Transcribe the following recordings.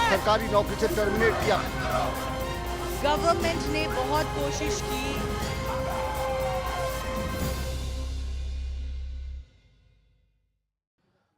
सरकारी नौकरी से टर्मिनेट किया। गवर्नमेंट ने बहुत कोशिश की।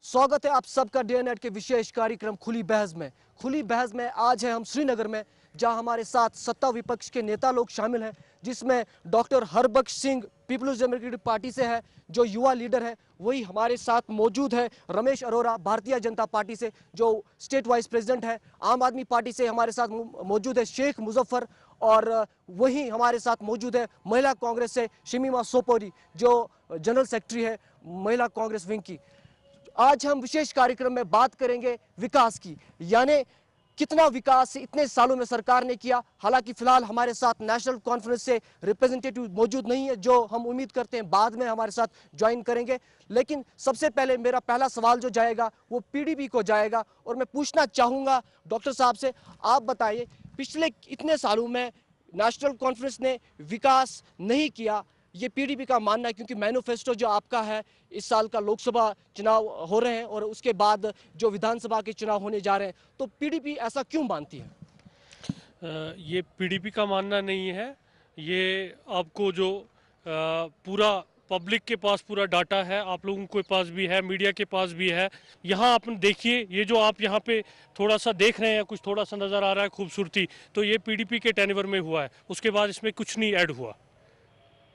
स्वागत है आप सबका डे नेट के विशेष कार्यक्रम खुली बहस में। खुली बहस में आज है हम श्रीनगर में, जहां हमारे साथ सत्ता विपक्ष के नेता लोग शामिल हैं, जिसमें डॉक्टर हरबख्श सिंह पीपल्स डेमोक्रेटिक पार्टी से है, जो युवा लीडर है। वही हमारे साथ मौजूद है रमेश अरोड़ा भारतीय जनता पार्टी से, जो स्टेट वाइस प्रेसिडेंट है। आम आदमी पार्टी से हमारे साथ मौजूद है शेख मुजफ्फर, और वही हमारे साथ मौजूद है महिला कांग्रेस से शमीमा सोपोरी, जो जनरल सेक्रेटरी है महिला कांग्रेस विंग की। आज हम विशेष कार्यक्रम में बात करेंगे विकास की, यानी कितना विकास इतने सालों में सरकार ने किया। हालांकि फिलहाल हमारे साथ नेशनल कॉन्फ्रेंस से रिप्रेजेंटेटिव मौजूद नहीं है, जो हम उम्मीद करते हैं बाद में हमारे साथ ज्वाइन करेंगे। लेकिन सबसे पहले मेरा पहला सवाल जो जाएगा वो पीडीपी को जाएगा, और मैं पूछना चाहूँगा डॉक्टर साहब से, आप बताइए पिछले इतने सालों में नेशनल कॉन्फ्रेंस ने विकास नहीं किया, ये पीडीपी का मानना है, क्योंकि मैनिफेस्टो जो आपका है, इस साल का लोकसभा चुनाव हो रहे हैं और उसके बाद जो विधानसभा के चुनाव होने जा रहे हैं, तो पीडीपी ऐसा क्यों मानती है? ये पीडीपी का मानना नहीं है। ये आपको जो पूरा पब्लिक के पास पूरा डाटा है, आप लोगों के पास भी है, मीडिया के पास भी है। यहाँ आप देखिए, ये जो आप यहाँ पे थोड़ा सा देख रहे हैं, कुछ थोड़ा सा नज़र आ रहा है खूबसूरती, तो ये पीडीपी के टेन्योर में हुआ है। उसके बाद इसमें कुछ नहीं ऐड हुआ।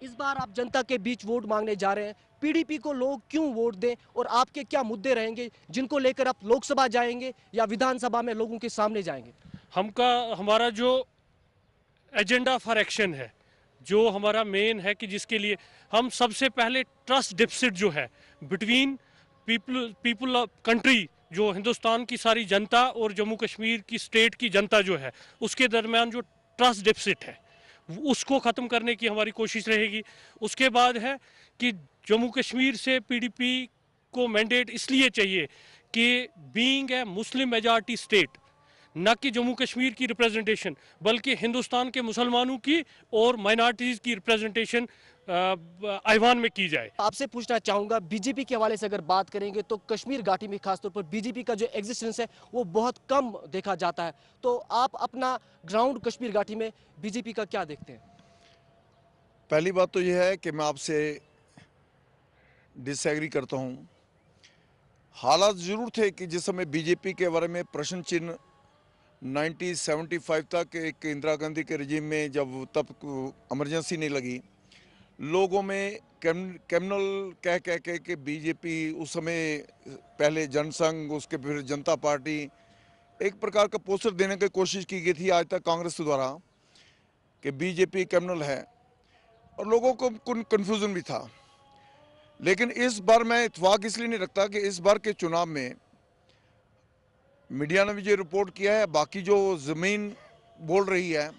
इस बार आप जनता के बीच वोट मांगने जा रहे हैं, पीडीपी को लोग क्यों वोट दें, और आपके क्या मुद्दे रहेंगे जिनको लेकर आप लोकसभा जाएंगे या विधानसभा में लोगों के सामने जाएंगे? हमारा जो एजेंडा फॉर एक्शन है, जो हमारा मेन है, कि जिसके लिए हम सबसे पहले ट्रस्ट डिफिसिट जो है बिटवीन पीपल ऑफ कंट्री, जो हिंदुस्तान की सारी जनता और जम्मू कश्मीर की स्टेट की जनता जो है, उसके दरमियान जो ट्रस्ट डिफिसिट है, उसको ख़त्म करने की हमारी कोशिश रहेगी। उसके बाद है कि जम्मू कश्मीर से पीडीपी को मैंडेट इसलिए चाहिए कि being a Muslim majority state, न कि जम्मू कश्मीर की रिप्रेजेंटेशन, बल्कि हिंदुस्तान के मुसलमानों की और माइनॉरिटीज़ की रिप्रेजेंटेशन ऐवान में की जाए। आपसे पूछना चाहूँगा, बीजेपी के हवाले से अगर बात करेंगे तो कश्मीर घाटी में खासतौर पर बीजेपी का जो एग्जिस्टेंस है वो बहुत कम देखा जाता है, तो आप अपना ग्राउंड कश्मीर घाटी में बीजेपी का क्या देखते हैं? पहली बात तो यह है कि मैं आपसे डिसएग्री करता हूँ। हालात ज़रूर थे कि जिस समय बीजेपी के बारे में प्रश्न चिन्ह 1975 तक एक इंदिरा गांधी के रिजीम में, जब तब इमरजेंसी नहीं लगी, लोगों में क्रिमिनल कह कह के कि बीजेपी उस समय पहले जनसंघ, उसके फिर जनता पार्टी, एक प्रकार का पोस्टर देने की कोशिश की गई थी आज तक कांग्रेस द्वारा कि बीजेपी क्रिमिनल है, और लोगों को कन्फ्यूज़न भी था। लेकिन इस बार मैं इत्तेफाक इसलिए नहीं रखता कि इस बार के चुनाव में मीडिया ने भी ये रिपोर्ट किया है, बाकी जो ज़मीन बोल रही है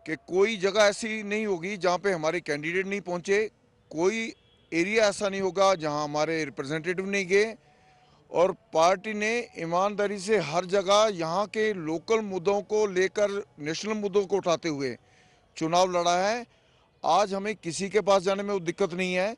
कि कोई जगह ऐसी नहीं होगी जहां पे हमारे कैंडिडेट नहीं पहुंचे, कोई एरिया ऐसा नहीं होगा जहां हमारे रिप्रेजेंटेटिव नहीं गए, और पार्टी ने ईमानदारी से हर जगह यहां के लोकल मुद्दों को लेकर, नेशनल मुद्दों को उठाते हुए चुनाव लड़ा है। आज हमें किसी के पास जाने में वो दिक्कत नहीं है,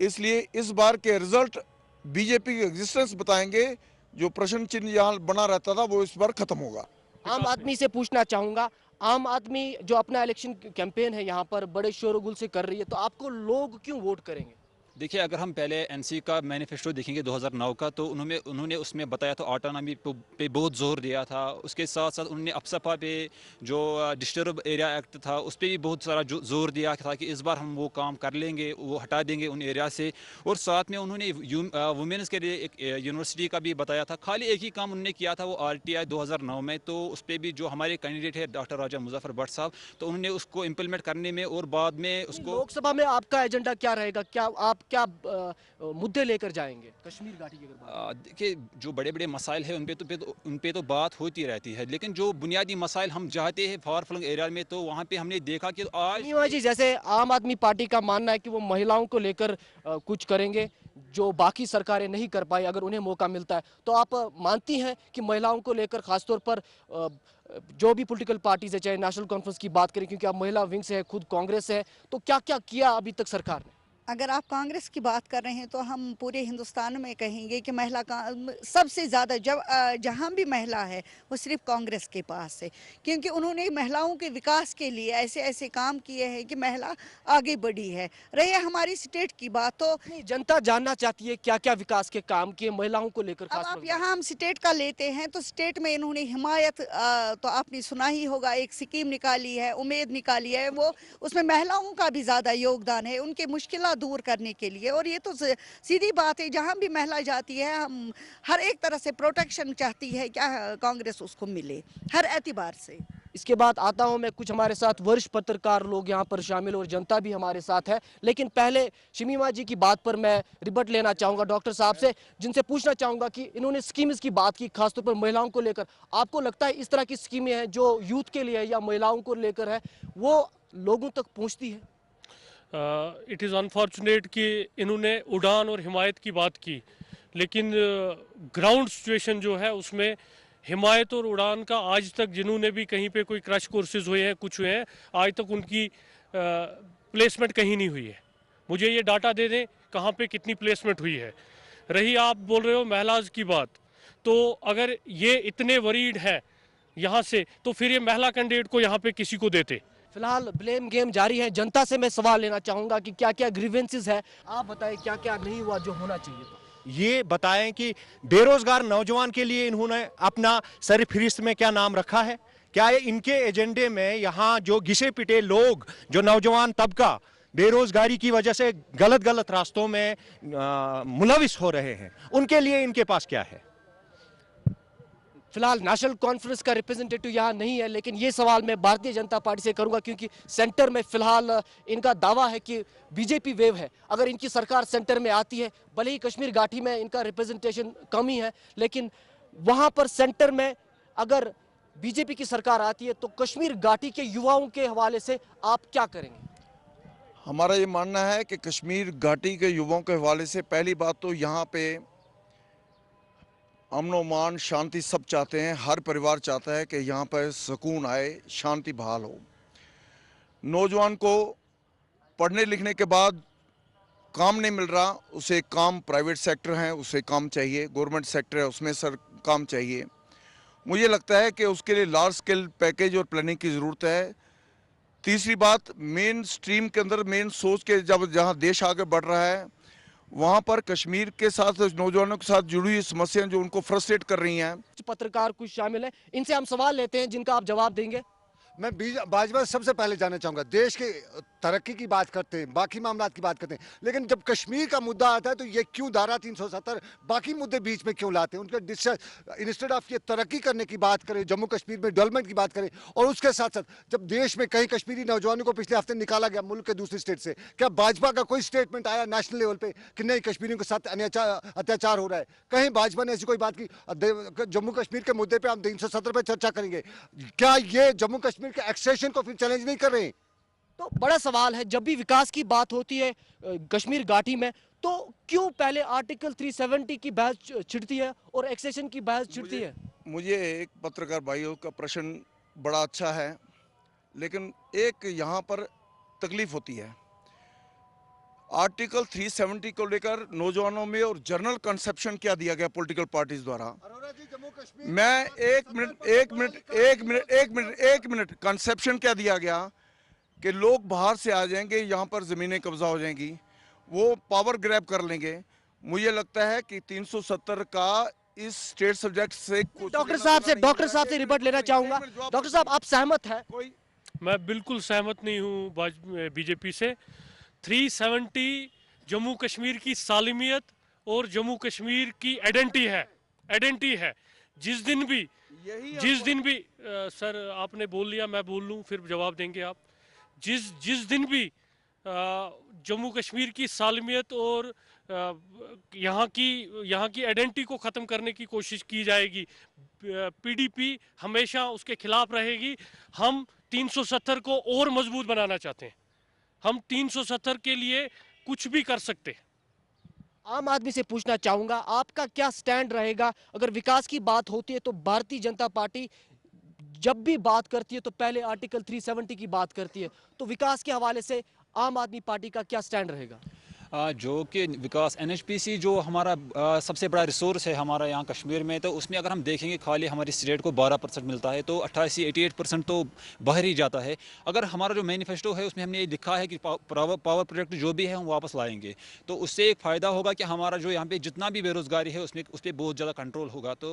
इसलिए इस बार के रिजल्ट बीजेपी के एग्जिस्टेंस बताएंगे। जो प्रश्न चिन्ह यहाँ बना रहता था वो इस बार खत्म होगा। आम आदमी से पूछना चाहूँगा, आम आदमी जो अपना इलेक्शन कैंपेन है यहाँ पर बड़े शोरगुल से कर रही है, तो आपको लोग क्यों वोट करेंगे? देखिए, अगर हम पहले एनसी का मैनिफेस्टो देखेंगे 2009 का, तो उन्होंने उसमें बताया था ऑटोनॉमी पे बहुत जोर दिया था। उसके साथ साथ उन्होंने अपसपा पे जो डिस्टर्ब एरिया एक्ट था उस पर भी बहुत सारा जोर दिया था कि इस बार हम वो काम कर लेंगे, वो हटा देंगे उन एरिया से। और साथ में उन्होंने वुमेन्स के लिए एक यूनिवर्सिटी का भी बताया था। खाली एक ही काम उन्होंने किया था, वो RTI 2009 में, तो उस पर भी जो हमारे कैंडिडेट है डॉक्टर राजा मुजफ्फर भट्ट साहब, तो उन्होंने उसको इम्प्लीमेंट करने में और बाद में उसको। लोकसभा में आपका एजेंडा क्या रहेगा? क्या मुद्दे लेकर जाएंगे कश्मीर घाटी की अगर बात? देखिए, जो बड़े बड़े मसाइल हैं उन पे तो बात होती रहती है, लेकिन जो बुनियादी मसाइल हम चाहते हैं फार फ्लंग एरिया में, तो वहाँ पे हमने देखा कि आज जी, जैसे आम आदमी पार्टी का मानना है कि वो महिलाओं को लेकर कुछ करेंगे जो बाकी सरकारें नहीं कर पाई अगर उन्हें मौका मिलता है, तो आप मानती हैं कि महिलाओं को लेकर खासतौर पर जो भी पॉलिटिकल पार्टीज है, चाहे नेशनल कॉन्फ्रेंस की बात करें, क्योंकि आप महिला विंग से है, खुद कांग्रेस से है, तो क्या क्या किया अभी तक सरकार ने? अगर आप कांग्रेस की बात कर रहे हैं तो हम पूरे हिंदुस्तान में कहेंगे कि महिला का सबसे ज़्यादा जब जहाँ भी महिला है वो सिर्फ कांग्रेस के पास है, क्योंकि उन्होंने महिलाओं के विकास के लिए ऐसे ऐसे काम किए हैं कि महिला आगे बढ़ी है। रही हमारी स्टेट की बात तो नहीं, जनता जानना चाहती है क्या क्या विकास के काम किए महिलाओं को लेकर अब खास आप तौर पर। यहाँ हम स्टेट का लेते हैं तो स्टेट में इन्होंने हिमायत तो आपने सुना ही होगा, एक स्कीम निकाली है, उम्मीद निकाली है, वो उसमें महिलाओं का भी ज़्यादा योगदान है उनके मुश्किलात दूर करने के लिए। और ये तो सीधी बात है, जहाँ भी महिला जाती है हम हर एक तरह से प्रोटेक्शन चाहती है क्या कांग्रेस उसको मिले हर एतबार से। इसके बाद आता हूं मैं, कुछ हमारे साथ वरिष्ठ पत्रकार लोग यहाँ पर शामिल और जनता भी हमारे साथ है, लेकिन पहले शमीमा जी की बात पर मैं रिबट लेना चाहूंगा डॉक्टर साहब से, जिनसे पूछना चाहूंगा कि इन्होंने स्कीम्स की बात की खासतौर पर महिलाओं को लेकर। आपको लगता है इस तरह की स्कीमें हैं जो यूथ के लिए या महिलाओं को लेकर है वो लोगों तक पहुँचती है? इट इज़ अनफॉर्चुनेट कि इन्होंने उड़ान और हिमायत की बात की, लेकिन ग्राउंड सिचुएशन जो है उसमें हिमायत और उड़ान का आज तक जिन्होंने भी कहीं पे कोई क्रश कोर्सेज हुए हैं, कुछ हुए हैं, आज तक उनकी प्लेसमेंट कहीं नहीं हुई है। मुझे ये डाटा दे दें कहाँ पे कितनी प्लेसमेंट हुई है। रही आप बोल रहे हो महिलाज की बात, तो अगर ये इतने वरीड हैं यहाँ से, तो फिर ये महिला कैंडिडेट को यहाँ पे किसी को देते। फिलहाल ब्लेम गेम जारी है। जनता से मैं सवाल लेना चाहूंगा कि क्या क्या ग्रीवेंसेस है, आप बताएं क्या क्या नहीं हुआ जो होना चाहिए था। ये बताएं कि बेरोजगार नौजवान के लिए इन्होंने अपना सरफहरिस्त में क्या नाम रखा है? क्या ये इनके एजेंडे में यहाँ जो घिसे पिटे लोग, जो नौजवान तबका बेरोजगारी की वजह से गलत गलत रास्तों में मुलविस हो रहे हैं, उनके लिए इनके पास क्या है? फिलहाल नेशनल कॉन्फ्रेंस का रिप्रेजेंटेटिव यहाँ नहीं है, लेकिन ये सवाल मैं भारतीय जनता पार्टी से करूंगा, क्योंकि सेंटर में फिलहाल इनका दावा है कि बीजेपी वेव है। अगर इनकी सरकार सेंटर में आती है, भले ही कश्मीर घाटी में इनका रिप्रेजेंटेशन कम ही है, लेकिन वहां पर सेंटर में अगर बीजेपी की सरकार आती है तो कश्मीर घाटी के युवाओं के हवाले से आप क्या करेंगे? हमारा ये मानना है कि कश्मीर घाटी के युवाओं के हवाले से पहली बात तो यहाँ पे अमन मान शांति सब चाहते हैं, हर परिवार चाहता है कि यहाँ पर सुकून आए, शांति बहाल हो। नौजवान को पढ़ने लिखने के बाद काम नहीं मिल रहा, उसे काम प्राइवेट सेक्टर है उसे काम चाहिए, गवर्नमेंट सेक्टर है उसमें सर काम चाहिए। मुझे लगता है कि उसके लिए लार्ज स्केल पैकेज और प्लानिंग की ज़रूरत है। तीसरी बात, मेन स्ट्रीम के अंदर मेन सोच के जब जहाँ देश आगे बढ़ रहा है वहाँ पर कश्मीर के साथ नौजवानों के साथ जुड़ी हुई समस्याएं जो उनको फ्रस्ट्रेट कर रही हैं। पत्रकार कुछ शामिल हैं, इनसे हम सवाल लेते हैं जिनका आप जवाब देंगे। मैं भाजपा सबसे पहले जानना चाहूँगा, देश के तरक्की की बात करते हैं, बाकी मामलात की बात करते हैं, लेकिन जब कश्मीर का मुद्दा आता है तो ये क्यों धारा 370 बाकी मुद्दे बीच में क्यों लाते हैं? उनके इंस्टेड ऑफ ये तरक्की करने की बात करें, जम्मू कश्मीर में डेवलपमेंट की बात करें, और उसके साथ साथ जब देश में कई कश्मीरी नौजवानों को पिछले हफ्ते निकाला गया मुल्क के दूसरी स्टेट से, क्या भाजपा का कोई स्टेटमेंट आया नेशनल लेवल पर कि नहीं कश्मीरियों के साथ अत्याचार हो रहा है? कहीं भाजपा ने ऐसी कोई बात की? जम्मू कश्मीर के मुद्दे पर हम 370 पर चर्चा करेंगे, क्या ये जम्मू कश्मीर के एक्सटेंशन को फिर चैलेंज नहीं कर रहे? तो बड़ा सवाल है, जब भी विकास की बात होती है कश्मीर घाटी में, तो क्यों पहले आर्टिकल 370 की बहस छिड़ती है और एक्सेशन की बहस छिड़ती है? मुझे एक पत्रकार भाइयों का प्रश्न बड़ा अच्छा है, लेकिन एक यहाँ पर तकलीफ होती है। आर्टिकल 370 को लेकर नौजवानों में और जनरल कंसेप्शन क्या दिया गया पॉलिटिकल पार्टीज द्वारा? मैं एक मिनट कंसेप्शन क्या दिया गया कि लोग बाहर से आ जाएंगे, यहाँ पर ज़मीनें कब्जा हो जाएंगी, वो पावर ग्रैब कर लेंगे। मुझे लगता है कि 370 का इस स्टेट सब्जेक्ट से डॉक्टर साहब से रिपोर्ट लेना चाहूंगा। डॉक्टर साहब, आप सहमत हैं? मैं बिल्कुल सहमत नहीं हूँ बीजेपी से। 370 जम्मू कश्मीर की सालिमियत और जम्मू कश्मीर की आइडेंटिटी है। जिस दिन भी सर आपने बोल लिया, मैं बोल लूँ फिर जवाब देंगे आप। जिस दिन भी जम्मू कश्मीर की सालिमियत और यहाँ की आइडेंटिटी को ख़त्म करने की कोशिश की जाएगी, पीडीपी हमेशा उसके खिलाफ रहेगी। हम 370 को और मजबूत बनाना चाहते हैं। हम 370 के लिए कुछ भी कर सकते हैं। आम आदमी से पूछना चाहूंगा, आपका क्या स्टैंड रहेगा? अगर विकास की बात होती है तो भारतीय जनता पार्टी जब भी बात करती है तो पहले आर्टिकल 370 की बात करती है, तो विकास के हवाले से आम आदमी पार्टी का क्या स्टैंड रहेगा? जो कि विकास NHPC जो हमारा सबसे बड़ा रिसोर्स है हमारा यहाँ कश्मीर में, तो उसमें अगर हम देखेंगे खाली हमारी स्टेट को 12% मिलता है, तो 88% तो बाहर ही जाता है। अगर हमारा जो मैनिफेस्टो है उसमें हमने ये लिखा है कि पावर प्रोजेक्ट जो भी है हम वापस लाएंगे, तो उससे एक फ़ायदा होगा कि हमारा जो यहाँ पे जितना भी बेरोज़गारी है उसमें उस पर बहुत ज़्यादा कंट्रोल होगा। तो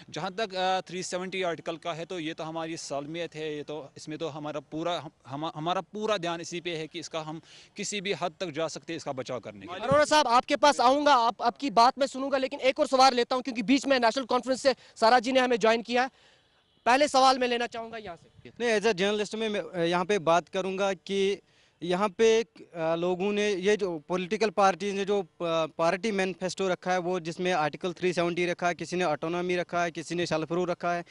जहाँ तक 370 आर्टिकल का है, तो ये तो हमारी सालमियत है, ये तो इसमें तो हमारा पूरा ध्यान इसी पे है कि इसका हम किसी भी हद तक जा सकते हैं इसका बचाव करने के लिए। अरोड़ा साहब, आपके पास आऊंगा, आपकी बात मैं सुनूंगा, लेकिन एक और सवाल लेता हूं क्योंकि बीच में नेशनल कॉन्फ्रेंस से सारा जी ने हमें ज्वाइन किया है। पहले सवाल मैं लेना चाहूंगा यहाँ से। नहीं, एज ए जर्नलिस्ट में मैं यहाँ पे बात करूँगा कि यहाँ पे लोगों ने ये जो पॉलिटिकल पार्टीज ने जो पार्टी मैनिफेस्टो रखा है वो जिसमें आर्टिकल 370 रखा है, किसी ने ऑटोनॉमी रखा है, किसी ने सेल्फ रूल रखा है,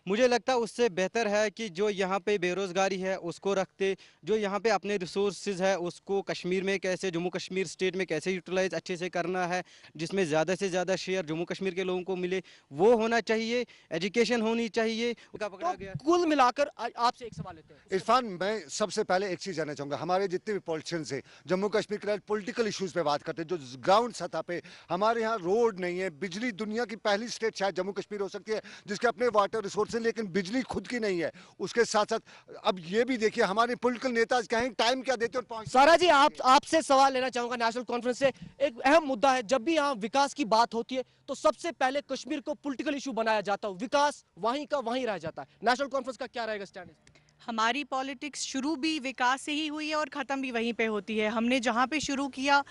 मुझे लगता है उससे बेहतर है कि जो यहाँ पे बेरोज़गारी है उसको रखते, जो यहाँ पे अपने रिसोर्सेज है उसको कश्मीर में कैसे, जम्मू कश्मीर स्टेट में कैसे यूटिलाइज अच्छे से करना है, जिसमें ज़्यादा से ज़्यादा शेयर जम्मू कश्मीर के लोगों को मिले, वो होना चाहिए। एजुकेशन होनी चाहिए, उसका पकड़ा गया। कुल मिलाकर आपसे एक सवाल लेते हैं। इरफान, मैं सबसे पहले एक चीज़ जानना चाहूँगा, हमारे जितने भी पॉलिटिशियंस हैं जम्मू कश्मीर के पॉलिटिकल इश्यूज पे बात करते हैं, जो ग्राउंड सतह पे हमारे यहाँ रोड नहीं है, बिजली, दुनिया की पहली स्टेट शायद जम्मू कश्मीर हो सकती है जिसके अपने वाटर रिसोर्स हैं, लेकिन बिजली खुद की नहीं है। उसके साथ साथ अब ये भी देखिए हमारे पॉलिटिकल नेता कहें टाइम क्या देते हैं। सारा जी, आपसे सवाल लेना चाहूंगा नेशनल कॉन्फ्रेंस से। एक अहम मुद्दा है, जब भी यहाँ विकास की बात होती है तो सबसे पहले कश्मीर को पॉलिटिकल इशू बनाया जाता है, विकास वहीं का वहीं रह जाता है। नेशनल कॉन्फ्रेंस का क्या रहेगा स्टैंड? हमारी पॉलिटिक्स शुरू भी विकास से ही हुई है और ख़त्म भी वहीं पे होती है। हमने जहाँ पे शुरू किया,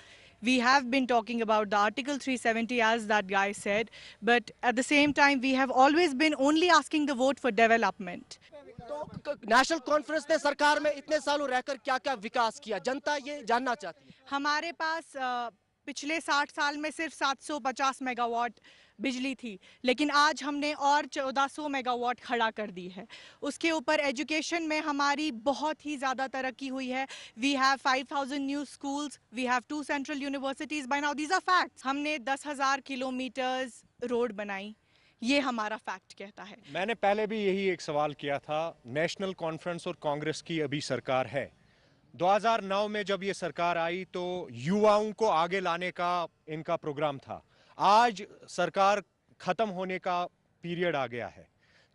we have been talking about the Article 370 as that guy said, but at the same time we have always been only asking the vote for development. तो नेशनल कॉन्फ्रेंस ने सरकार में इतने सालों रहकर क्या क्या विकास किया, जनता ये जानना चाहती है। हमारे पास पिछले 60 साल में सिर्फ 750 मेगावाट बिजली थी, लेकिन आज हमने और 1400 मेगावाट खड़ा कर दी है। उसके ऊपर एजुकेशन में हमारी बहुत ही ज़्यादा तरक्की हुई है। We have 5000 new schools, we have 2 central universities by now, these are facts. हमने 10,000 किलोमीटर्स रोड बनाई, ये हमारा फैक्ट कहता है। मैंने पहले भी यही एक सवाल किया था। नेशनल कॉन्फ्रेंस और कांग्रेस की अभी सरकार है, 2009 में जब ये सरकार आई तो युवाओं को आगे लाने का इनका प्रोग्राम था। आज सरकार खत्म होने का पीरियड आ गया है,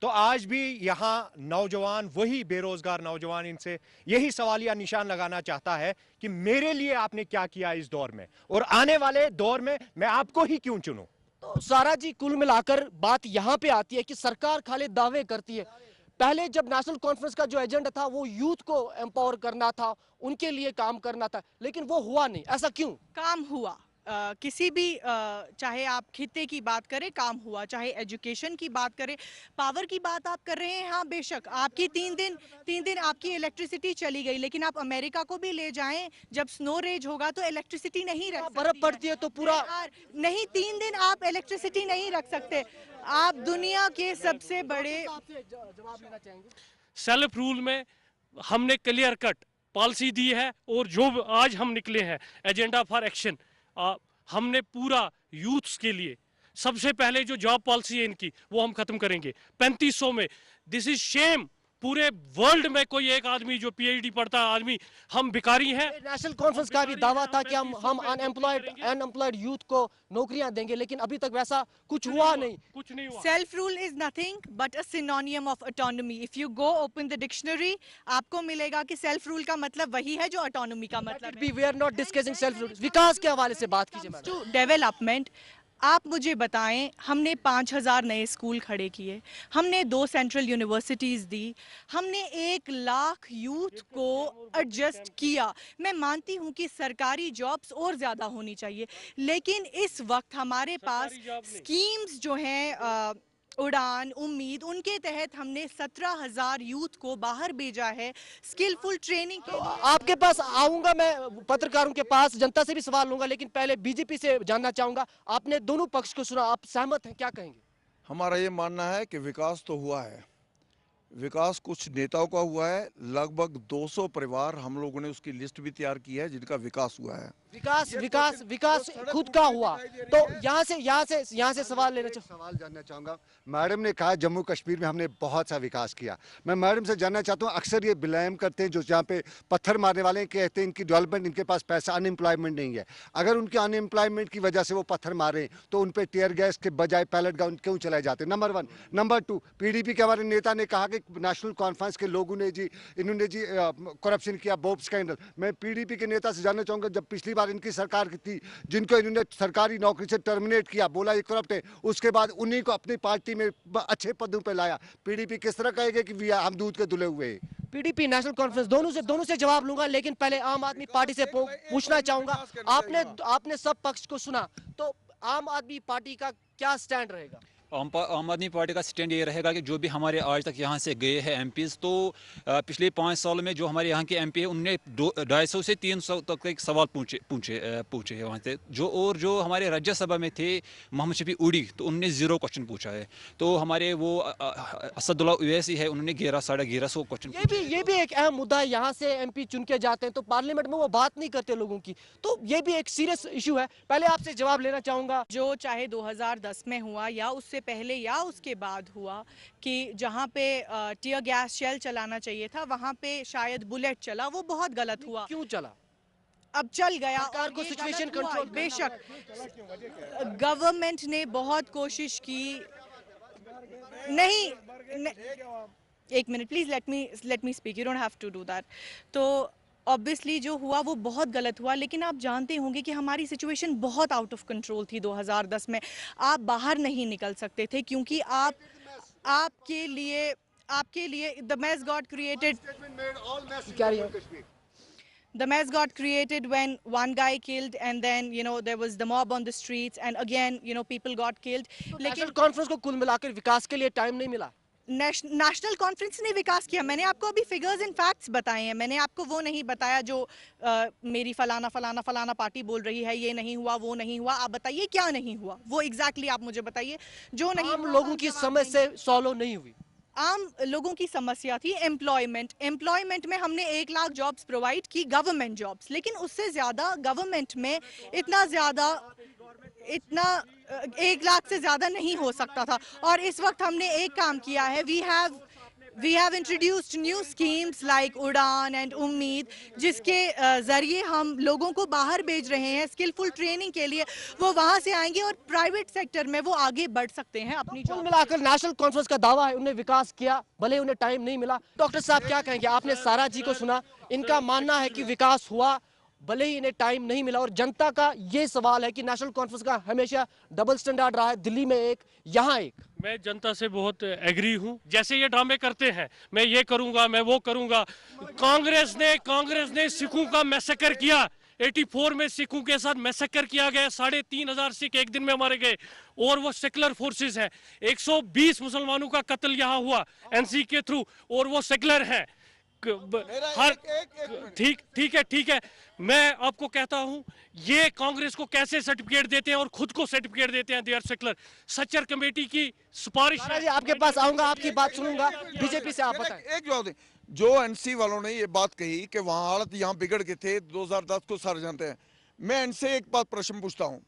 तो आज भी यहाँ नौजवान, वही बेरोजगार नौजवान, इनसे यही सवालिया निशान लगाना चाहता है कि मेरे लिए आपने क्या किया इस दौर में, और आने वाले दौर में मैं आपको ही क्यों चुनूं। तो सारा जी, कुल मिलाकर बात यहाँ पे आती है कि सरकार खाली दावे करती है। पहले जब नेशनल कॉन्फ्रेंस का जो एजेंडा था वो यूथ को एम्पावर करना था, उनके लिए काम करना था, लेकिन वो हुआ नहीं। ऐसा क्यों? काम हुआ। किसी भी चाहे आप खित्ते की बात करें, काम हुआ। चाहे एजुकेशन की बात करें, पावर की बात आप कर रहे हैं, हाँ बेशक आपकी 3 दिन आपकी इलेक्ट्रिसिटी चली गई, लेकिन आप अमेरिका को भी ले जाएं, जब स्नो रेज होगा तो इलेक्ट्रिसिटी नहीं रख सकती, बर्फ पड़ती है तो पूरा नहीं, 3 दिन आप इलेक्ट्रिसिटी नहीं रख सकते। आप दुनिया के सबसे बड़े जवाब लेना चाहेंगे? सेल्फ रूल में हमने क्लियर कट पॉलिसी दी है, और जो आज हम निकले हैं एजेंडा फॉर एक्शन, हमने पूरा यूथ्स के लिए सबसे पहले जो जॉब पॉलिसी है इनकी वो हम खत्म करेंगे 3500 में। दिस इज शेम, पूरे वर्ल्ड में कोई एक आदमी जो PhD पढ़ता आदमी, हम भिखारी हैं। नेशनल कॉन्फ्रेंस का भी दावा था कि हम अनएम्प्लॉयड यूथ को नौकरियां देंगे, लेकिन अभी तक वैसा कुछ हुआ नहीं। कुछ नहीं हुआ। Self rule is nothing but a सिनोनियम of autonomy. If you go open the dictionary, आपको मिलेगा कि सेल्फ रूल का मतलब वही है जो ऑटोनॉमी का मतलब है। We are not discussing self rule. विकास के हवाले से बात कीजिए मैडम। टू डेवलपमेंट, आप मुझे बताएं, हमने 5000 नए स्कूल खड़े किए, हमने 2 सेंट्रल यूनिवर्सिटीज़ दी, हमने 1 लाख यूथ को एडजस्ट किया। मैं मानती हूं कि सरकारी जॉब्स और ज़्यादा होनी चाहिए, लेकिन इस वक्त हमारे पास स्कीम्स जो हैं उड़ान, उम्मीद, उनके तहत हमने 17,000 यूथ को बाहर भेजा है स्किलफुल ट्रेनिंग के लिए। आपके पास आऊंगा, मैं पत्रकारों के पास, जनता से भी सवाल लूंगा, लेकिन पहले बीजेपी से जानना चाहूंगा। आपने दोनों पक्ष को सुना, आप सहमत हैं? क्या कहेंगे? हमारा ये मानना है कि विकास तो हुआ है, विकास कुछ नेताओं का हुआ है, लगभग 200 परिवार हम लोगों ने उसकी लिस्ट भी तैयार की है जिनका विकास हुआ है। विकास विकास विकास खुद का हुआ। तो यहाँ से सवाल लेना चाहूँ। सवाल जानना चाहूंगा। मैडम ने कहा जम्मू कश्मीर में हमने बहुत सा विकास किया। मैं मैडम से जानना चाहता हूँ, अक्सर ये ब्लेम करते हैं जो यहाँ पे पत्थर मारने वाले हैं, कहते हैं इनकी डेवलपमेंट, इनके पास पैसा, अनएम्प्लॉयमेंट नहीं है। अगर उनके अनएम्प्लॉयमेंट की वजह से वो पत्थर मारे तो उन पे टीयर गैस के बजाय पैलेट गन क्यों चलाए जाते हैं? नंबर 1। नंबर 2, पीडीपी के हमारे नेता ने कहा कि नेशनल कॉन्फ्रेंस के लोगों ने जी इन्होंने जी करप्शन किया, बोब स्कैंडल। मैं पीडीपी के नेता से जानना चाहूंगा, जब पिछली बार इनकी सरकार की थी, जिनको इन्होंने सरकारी नौकरी से टर्मिनेट किया, बोला ये करप्ट है, उसके बाद उन्हीं को अपनी पार्टी में अच्छे पदों पे लाया, पीडीपी किस तरह कहेगा कि हम दूध के धुले हुए हैं? पीडीपी, नेशनल कॉन्फ्रेंस, दोनों से जवाब लूंगा, लेकिन पहले आम आदमी पार्टी से पूछना चाहूंगा। आपने सब पक्ष को सुना, तो आम आदमी पार्टी का क्या स्टैंड रहेगा? आम आदमी पार्टी का स्टैंड ये रहेगा कि जो भी हमारे आज तक यहाँ से गए हैं एमपीज़, तो पिछले 5 सालों में जो हमारे यहाँ के एमपी हैं उनने 250 से 300 तक एक सवाल पूछे हैं वहाँ से। जो हमारे राज्यसभा में थे मोहम्मद शफी उड़ी, तो उनने 0 क्वेश्चन पूछा है। तो हमारे वो असदुल्ला ओवैसी है, उन्होंने 1100 क्वेश्चन। ये भी एक अहम मुद्दा है। यहाँ से एमपी चुन के जाते हैं तो पार्लियामेंट में वो बात नहीं करते लोगों की, तो ये भी एक सीरियस इशू है। पहले आपसे जवाब लेना चाहूंगा। जो चाहे 2010 में हुआ या उससे पहले या उसके बाद हुआ, कि जहाँ पे टीयर गैस शेल चलाना चाहिए था वहाँ पे शायद बुलेट चला, वो बहुत गलत हुआ। क्यों चला? अब चल गया। सरकार को सिचुएशन कंट्रोल, बेशक गवर्नमेंट ने बहुत कोशिश की। नहीं, एक minute please, let me speak, you don't have to do that. तो ऑब्वियसली जो हुआ वो बहुत गलत हुआ, लेकिन आप जानते होंगे कि हमारी सिचुएशन बहुत आउट ऑफ कंट्रोल थी 2010 में। आप बाहर नहीं निकल सकते थे क्योंकि आपके लिए the mess got created when one guy killed, and then there was the mob on the streets, and again people got killed. लेकिन कॉन्फ्रेंस को कुल मिलाकर विकास के लिए टाइम नहीं मिला। नेशनल कॉन्फ्रेंस ने विकास किया। मैंने आपको अभी फिगर्स एंड फैक्ट्स बताए हैं। मैंने आपको वो नहीं बताया जो मेरी फलाना पार्टी बोल रही है ये नहीं हुआ, वो नहीं हुआ। आप बताइए क्या नहीं हुआ, वो एग्जैक्टली आप मुझे बताइए जो नहीं। आम लोगों की समस्या सॉल्व नहीं हुई। आम लोगों की समस्या थी एम्प्लॉयमेंट में हमने 1 लाख जॉब्स प्रोवाइड की, गवर्नमेंट जॉब्स, लेकिन उससे ज़्यादा गवर्नमेंट में इतना 1 लाख से ज़्यादा नहीं हो सकता था। और इस वक्त हमने एक काम किया है, we have introduced new schemes like Udan and Umeed, जिसके ज़रिए हम लोगों को बाहर भेज रहे हैं स्किलफुल ट्रेनिंग के लिए। वो वहाँ से आएंगे और प्राइवेट सेक्टर में वो आगे बढ़ सकते हैं अपनी कुल मिलाकर नेशनल कॉन्फ्रेंस का दावा है उन्हें विकास किया, भले उन्हें टाइम नहीं मिला। डॉक्टर साहब क्या कहेंगे? आपने सारा जी को सुना, इनका मानना है कि विकास हुआ, भले ही इन्हें टाइम नहीं मिला। और जनता का ये सवाल है कि नेशनल कॉन्फ्रेंस का हमेशा डबल स्टैंडर्ड रहा है, दिल्ली में एक, यहाँ एक। मैं जनता से बहुत एग्री हूं। जैसे ये ड्रामे करते हैं, मैं ये करूंगा, मैं वो करूंगा। कांग्रेस ने सिखों का मैसेकर किया। 84 में सिखों के साथ मैसेकर किया गया, 3500 सिख एक दिन में मारे गए, और वो सेकुलर फोर्सेस है। 120 मुसलमानों का कत्ल यहाँ हुआ एनसी के थ्रू, और वो सेकुलर है। हर ठीक है, मैं आपको कहता हूं ये कांग्रेस को कैसे सर्टिफिकेट देते हैं और खुद को सर्टिफिकेट देते हैं, they are secular. Sachar committee की सिफारिश है। जी आपके पास आऊंगा, आपकी बात सुनूंगा। बीजेपी से आप बताएं। एक जवाब दें। जो एनसी वालों ने ये बात कही कि वहाँ हालत यहाँ बिगड़ गए थे 2010 को, सारे जानते हैं। मैं इनसे एक बात प्रश्न पूछता हूँ,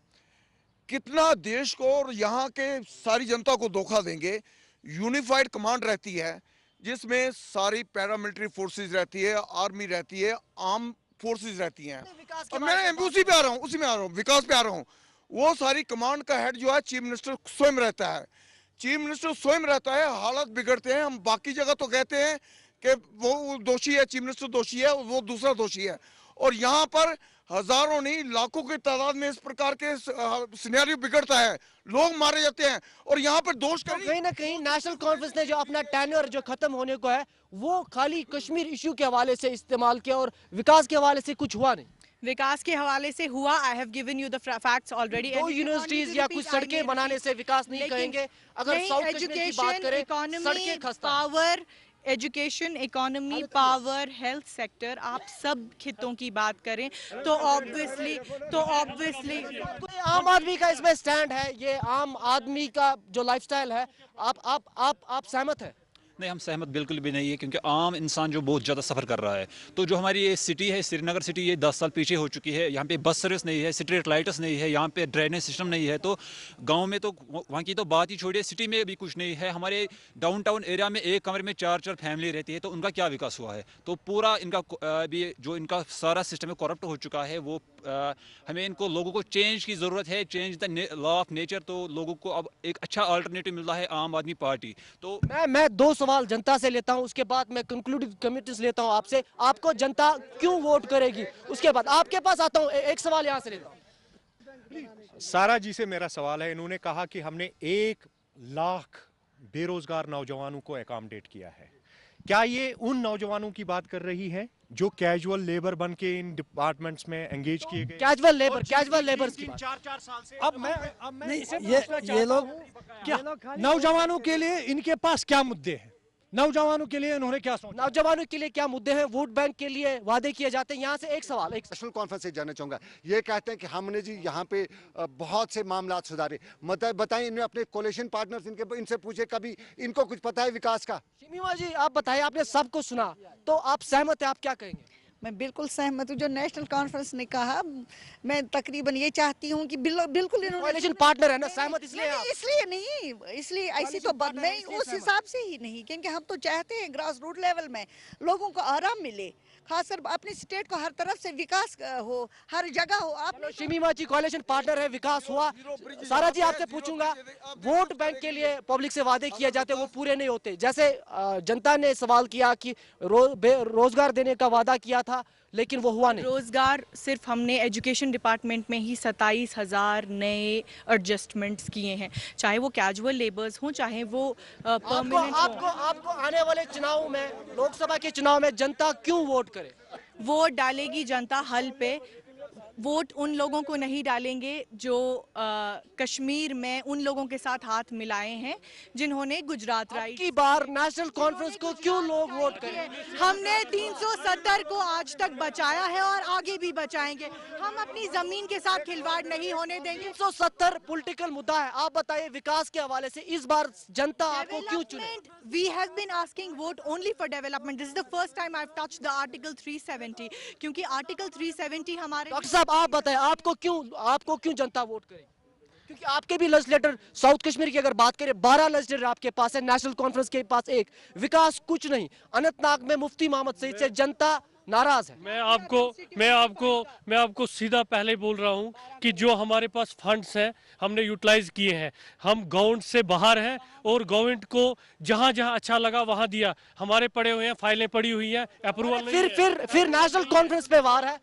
कितना देश को और यहाँ के सारी जनता को धोखा देंगे? यूनिफाइड कमांड रहती है जिसमें सारी पैरामिलिट्री फोर्सेस रहती है, आर्मी रहती है, आर्म फोर्सेस रहती हैं। और मैं उसी पे आ रहा हूँ, विकास पे आ रहा हूँ। वो सारी कमांड का हेड जो है चीफ मिनिस्टर स्वयं रहता है। चीफ मिनिस्टर स्वयं रहता है, हालात बिगड़ते हैं। हम बाकी जगह तो कहते हैं कि वो दोषी है, चीफ मिनिस्टर दोषी है, वो दूसरा दोषी है। और यहाँ पर हजारों नहीं लाखों की तादाद में इस प्रकार के सिनेरियो बिगड़ता है, लोग मारे जाते हैं, और यहाँ पर दोष कहीं ना कहीं नेशनल कॉन्फ्रेंस ने जो अपना टेन्योर जो खत्म होने को है वो खाली कश्मीर इशू के हवाले से इस्तेमाल किया, और विकास के हवाले से कुछ हुआ नहीं। विकास के हवाले से हुआ, I have given you the facts already. दो यूनिवर्सिटीज या कुछ सड़कें बनाने से विकास नहीं कहेंगे। अगर साउथ कश्मीर की बात करें, सड़कें खस्ता, power, education, economy, power, health sector, आप सब खितों की बात करें तो ऑब्वियसली आम आदमी का इसमें स्टैंड है, ये आम आदमी का जो लाइफस्टाइल है, आप सहमत है? नहीं, हम सहमत बिल्कुल भी नहीं है, क्योंकि आम इंसान जो बहुत ज़्यादा सफ़र कर रहा है, तो जो हमारी ये सिटी है, श्रीनगर सिटी, ये 10 साल पीछे हो चुकी है। यहाँ पे बस सर्विस नहीं है, स्ट्रीट लाइट्स नहीं है, यहाँ पे ड्रेनेज सिस्टम नहीं है। तो गांव में तो वहाँ की तो बात ही छोड़िए, सिटी में भी कुछ नहीं है। हमारे डाउनटाउन एरिया में एक कमरे में 4-4 फैमिली रहती है, तो उनका क्या विकास हुआ है? तो पूरा इनका भी जो इनका सारा सिस्टम है करप्ट हो चुका है। वो हमें इनको लोगों को चेंज की ज़रूरत है, change the law of nature. तो लोगों को अब एक अच्छा अल्टरनेटिव मिल रहा है आम आदमी पार्टी। तो मैं 2 सवाल जनता से लेता हूं, उसके बाद मैं कंक्लूडिव कमेंट्स लेता हूं आपसे। आपको जनता क्यों वोट करेगी, उसके बाद आपके पास आता हूं। एक सवाल यहां से लेता हूं। सारा जी से मेरा सवाल है, इन्होंने कहा कि हमने 1 लाख बेरोजगार नौजवानों को अकोमोडेट किया है। क्या ये उन नौजवानों की बात कर रही है जो कैजुअल लेबर बन के इन डिपार्टमेंट्स में एंगेज किए गए? कैजुअल लेबर की बात। 4-4 साल से अब मैं ये लोग क्या नौजवानों के लिए इनके पास क्या मुद्दे हैं, नौजवानों के लिए इन्होंने क्या सोचा? नौजवानों के लिए क्या मुद्दे हैं? वोट बैंक के लिए वादे किए जाते हैं। यहाँ से एक सवाल, एक नेशनल कॉन्फ्रेंस से जानना चाहूंगा। ये कहते हैं कि हमने जी यहाँ पे बहुत से मामला सुधारे। बताएं, इन्हें अपने कोलिशन पार्टनर्स इनसे पूछे, कभी इनको कुछ पता है विकास का? शिमीमा जी, आप बताइए, आपने सब कुछ सुना, तो आप सहमत है? आप क्या कहेंगे? मैं बिल्कुल सहमत हूँ जो नेशनल कॉन्फ्रेंस ने कहा। मैं तकरीबन ये चाहती हूँ कि बिल्कुल इन्होंने कोalition पार्टनर है ना, सहमत इसलिए नहीं, इसलिए नहीं, इसलिए ऐसी तो बात नहीं, उस हिसाब से ही नहीं, क्योंकि हम तो चाहते हैं ग्रास रूट लेवल में लोगों को आराम मिले, खासकर अपनी स्टेट को हर तरफ से विकास हो, हर जगह हो। आप शिमीमा जी कोalition पार्टनर है, विकास हुआ। सारा जी, आपसे पूछूंगा, वोट बैंक के लिए पब्लिक से वादे किए जाते, वो पूरे नहीं होते। जैसे जनता ने सवाल किया कि रोजगार देने का वादा किया था, लेकिन वो हुआ नहीं। रोजगार सिर्फ हमने एजुकेशन डिपार्टमेंट में ही 27,000 नए एडजस्टमेंट्स किए हैं, चाहे वो कैजुअल लेबर्स हों, चाहे वो परमानेंट। आपको आने वाले चुनाव में, लोकसभा के चुनाव में जनता क्यों वोट करे? वोट डालेगी जनता हल पे। वोट उन लोगों को नहीं डालेंगे जो कश्मीर में उन लोगों के साथ हाथ मिलाए हैं जिन्होंने गुजरात राइट की बार नेशनल कॉन्फ्रेंस को क्यों लोग वोट करें? हमने 370 को आज तक बचाया है और आगे भी बचाएंगे। हम अपनी जमीन के साथ खिलवाड़ नहीं होने देंगे। 370 पॉलिटिकल मुद्दा है, आप बताइए विकास के हवाले से इस बार जनता आपको क्यों चुने? We have been asking vote only for development. This is the first time I've touched the Article 370, क्योंकि Article 370 हमारे। डॉक्टर साहब, आप बताएं, आपको क्यों जनता वोट करे? क्योंकि आपके भी लेजिस्लेटर, साउथ कश्मीर की अगर बात करें, 12 लेजिस्लेटर आपके पास है, नेशनल कॉन्फ्रेंस के पास 1, विकास कुछ नहीं। अनंतनाग में मुफ्ती मोहम्मद सईद से जनता नाराज है। मैं आपको सीधा पहले बोल रहा हूं कि जो हमारे पास फंड्स हैं हमने यूटिलाइज किए हैं। हम गवर्नमेंट से बाहर हैं और गवर्नमेंट को जहां जहां अच्छा लगा वहां दिया। हमारे पड़े हुए हैं, फाइलें पड़ी हुई हैं, अप्रूवल नहीं है। फिर नेशनल कॉन्फ्रेंस पे वार है।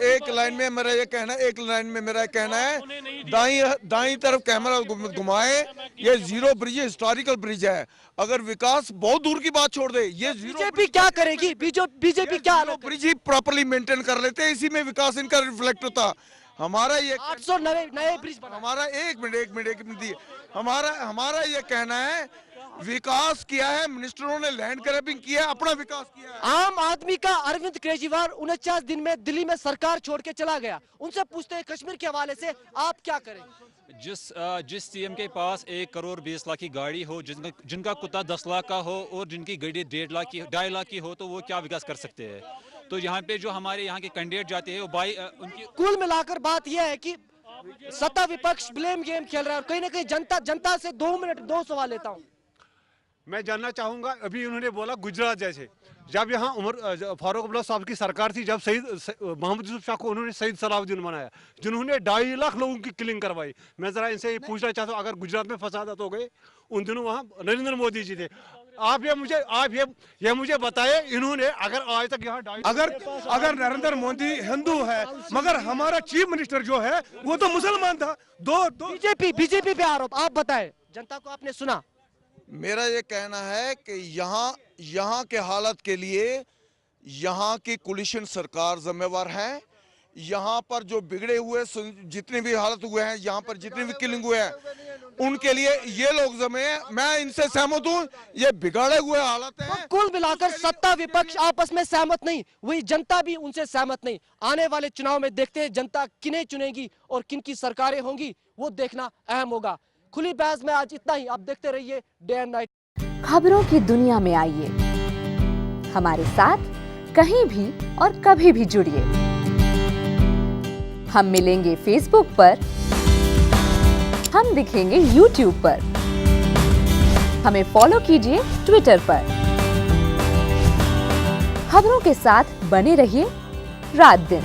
एक लाइन में मेरा ये कहना है, दाई तरफ कैमरा घुमाए। ये जीरो ब्रिज हिस्टोरिकल ब्रिज है। अगर विकास बहुत दूर की बात छोड़ दे, ये बीजेपी क्या करेगी? बीजेपी क्या ब्रिज ही प्रॉपर्ली मेंटेन कर लेते हैं, इसी में विकास इनका रिफ्लेक्ट होता। हमारा ये 800 नए ब्रिज बना। हमारा एक मिनट दिए। हमारा ये कहना है, विकास किया है, मिनिस्टरों ने लैंड ग्रैबिंग किया है, अपना विकास किया है। आम आदमी का अरविंद केजरीवाल 49 दिन में दिल्ली में सरकार छोड़ के चला गया। उनसे पूछते हैं कश्मीर के हवाले से आप क्या करेंगे? जिस सीएम के पास 1 करोड़ 20 लाख की गाड़ी हो, जिनका कुत्ता 10 लाख का हो और जिनकी गाड़ी 2.5 लाख की हो, तो वो क्या विकास कर सकते हैं? तो यहाँ पे जो हमारे यहाँ के कैंडिडेट जाते हैं वो उनकी कुल मिलाकर बात यह है कि सत्ता विपक्ष ब्लेम गेम खेल रहा है और कहीं ना कहीं जनता से 2 सवाल लेता हूँ। मैं जानना चाहूंगा, अभी उन्होंने बोला गुजरात जैसे, जब यहाँ फारूक अब्दुल्ला साहब की सरकार थी, जब मोहम्मद यूसुफ शाह को उन्होंने शहीद सलाहुद्दीन बनाया, जिन्होंने 2.5 लाख लोगों की किलिंग करवाई। मैं जरा इनसे ये पूछना चाहता हूँ, अगर गुजरात में फसादात हो गए, उन दिनों वहाँ नरेंद्र मोदी जी थे। आप ये मुझे बताए, इन्होंने अगर आज तक यहाँ अगर नरेंद्र मोदी हिंदू है, मगर हमारा चीफ मिनिस्टर जो है वो तो मुसलमान था। बीजेपी पे आरोप, आप बताएं, जनता को आपने सुना। मेरा ये कहना है कि यहाँ के हालत के लिए यहाँ की कोलिशन सरकार जिम्मेवार है। यहाँ पर जो बिगड़े हुए जितने भी हालत हुए हैं, यहाँ पर जितने भी किलिंग हुए हैं, उनके लिए ये लोग जिम्मेदार हैं। मैं इनसे सहमत हूँ, ये बिगाड़े हुए हालत हैं। तो कुल मिलाकर सत्ता विपक्ष आपस में सहमत नहीं, वही जनता भी उनसे सहमत नहीं। आने वाले चुनाव में देखते हैं जनता किन्हें चुनेगी और किन की सरकारें होंगी, वो देखना अहम होगा। खुली बहस में आज इतना ही। आप देखते रहिए डे एंड नाइट। खबरों की दुनिया में आइए, हमारे साथ कहीं भी और कभी भी जुड़िए। हम मिलेंगे फेसबुक पर, हम दिखेंगे यूट्यूब पर, हमें फॉलो कीजिए ट्विटर पर। खबरों के साथ बने रहिए रात दिन।